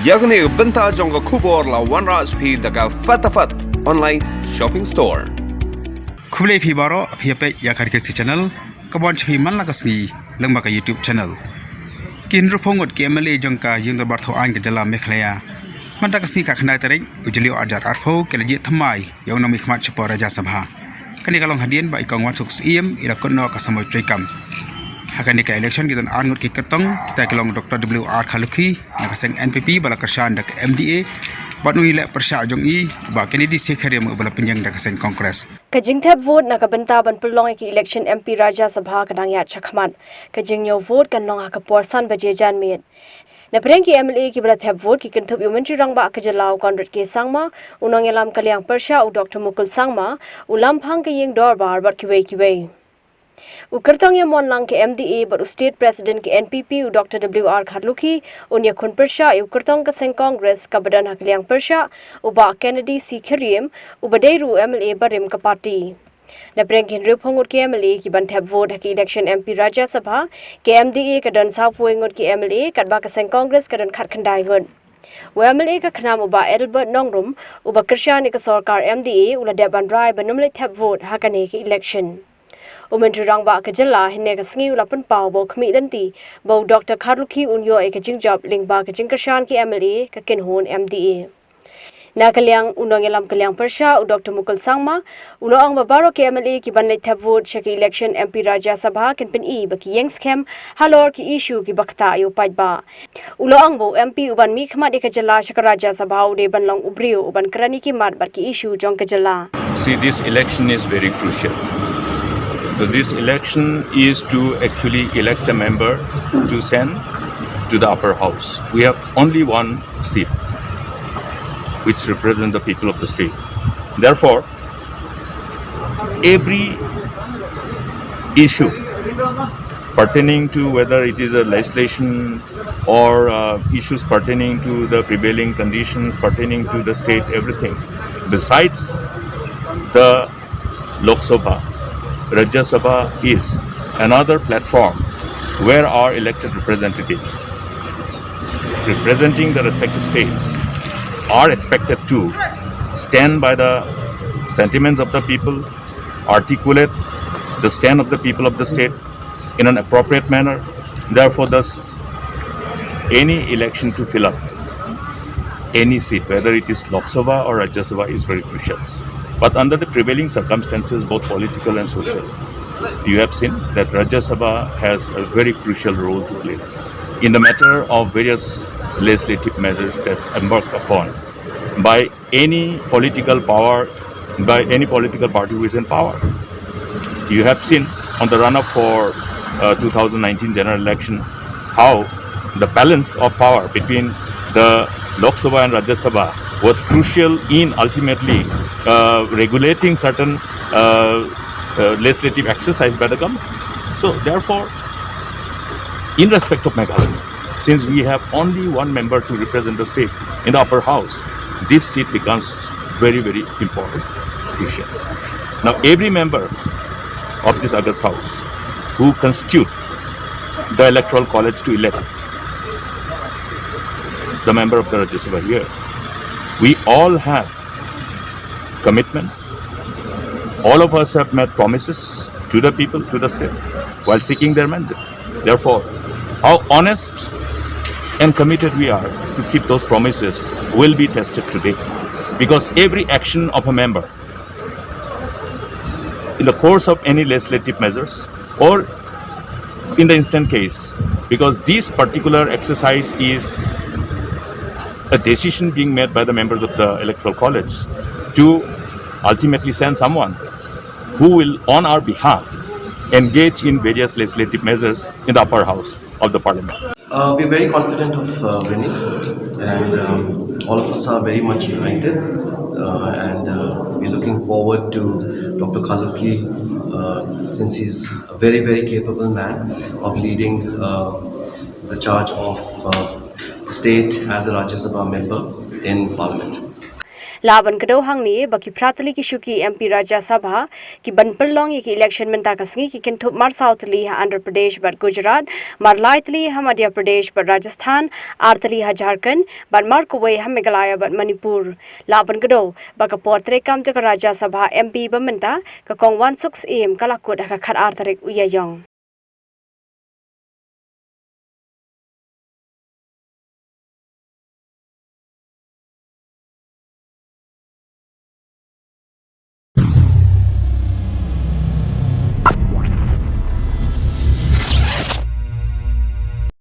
Yakni benta jongga kubor la one raj phi daga fatafat online shopping store. Kuble phi baro phi pe RiKhasi channel kabon phi man la kasni lengba ka YouTube channel. Kin rupongot ke MLA jongka yung bar tho an ke jala mekhlaya. Man ta kasni ka khnai tarek ujliu ajar arpho ke Jied Thymmai yung nami khmat chpo Raja Sabha. Kani kalong hadien ba ikong watuk iem ira konno ka samoy trekam. Hakani ka election gitan arngut ki kertong kita kelong Dr. RiKhasi nakaseng NPP bala kershan dak MDA Batnui le persya jong i ba Kennedy Sekhariam bala penjang dak kaseng Kongres. Kajing thep vote na kabenta ban pelong ki election MP Raja Sabha kanang ya chakman. Kajing yo vote kan long ka porsan baje jan met. Na preng ki MLA ki bala thep vote ki kentup yumentri rang ba ka jalau konrat ke sangma unong elam kalyang persya u Dr. Mukul sangma ulam phang ke yeng dor bar bat ki wei. Ukartang ya mon lang ke MDA but state president ke NPP u Dr. RiKhasi unya khun persya ukartang ka seng Congress ka badan hakliang persya u ba Kennedy Sekhariam u badairu MLA barim ka party. Na prengkin rupongut ke MLA ki ban thep vote haki election MP Raja Sabha ke MDA ka dan sa puengut ki MLA kat ba ka seng Congress ka dan khat khandai ngut. MLA ka khnam uba Albert Nongrum uba Krisha ni ka sarkar MDA ula deban rai banumle thep vote hakane ki election. Umentri rang ba ka jala hinne ka sngi ula pun pau bo khmi danti bo Dr. Kyrmen unyo e ka Jop ling ba ka Kashan ki MLA ka kinhon MDA. Na kalyang unong elam kalyang persya u Dr. Mukul sangma ulo ang babaro ke MLA ki banle thep vote shaki election MP Raja Sabha kin pin ba ki yeng scam halor ki issue ki bakta ayo pait ba. Ulo ang bo MP uban mi khmat e ka jala shaka Raja Sabha u de ban long ubrio uban krani ki mat bar ki issue jong ka jala. See, this election is very crucial. So this election is to actually elect a member to send to the upper house. We have only one seat which represents the people of the state. Therefore, every issue pertaining to whether it is a legislation or issues pertaining to the prevailing conditions pertaining to the state, everything, besides the Lok Sabha, Rajya Sabha is another platform where our elected representatives representing the respective states are expected to stand by the sentiments of the people, articulate the stand of the people of the state in an appropriate manner. Therefore, thus, any election to fill up any seat, whether it is Lok Sabha or Rajya Sabha, is very crucial. But under the prevailing circumstances, both political and social, you have seen that Rajya Sabha has a very crucial role to play in the matter of various legislative measures that's embarked upon by any political power, by any political party who is in power. You have seen on the run-up for 2019 general election how the balance of power between the Lok Sabha and Rajya Sabha was crucial in ultimately regulating certain legislative exercise by the government. So therefore, in respect of Meghalaya, since we have only one member to represent the state in the upper house, this seat becomes very, very important, crucial. Now every member of this August House who constitute the electoral college to elect the member of the Rajya Sabha here, we all have commitment. All of us have made promises to the people, to the state, while seeking their mandate. Therefore, how honest and committed we are to keep those promises will be tested today. Because every action of a member in the course of any legislative measures or in the instant case, because this particular exercise is a decision being made by the members of the electoral college to ultimately send someone who will on our behalf engage in various legislative measures in the upper house of the parliament. We're very confident of winning, and all of us are very much united, and we're looking forward to Dr. Kyrmen, since he's a very, very capable man of leading the charge of the state as a Rajya Sabha member in Parliament. Laban kedo hang ni baki pratali ki shuki MP Rajya Sabha ki ban pelong ki election menta kasngi ki kintup mar South li ha Andhra Pradesh bat Gujarat mar light li ha Madhya Pradesh bat Rajasthan artali ha Jharkhand bat mar Kuwait ha Meghalaya bat Manipur. Laban kedo baka portre kam jaka Rajya Sabha MP bamenta ka kong 16 am kalakut ha khat artarik uyayong.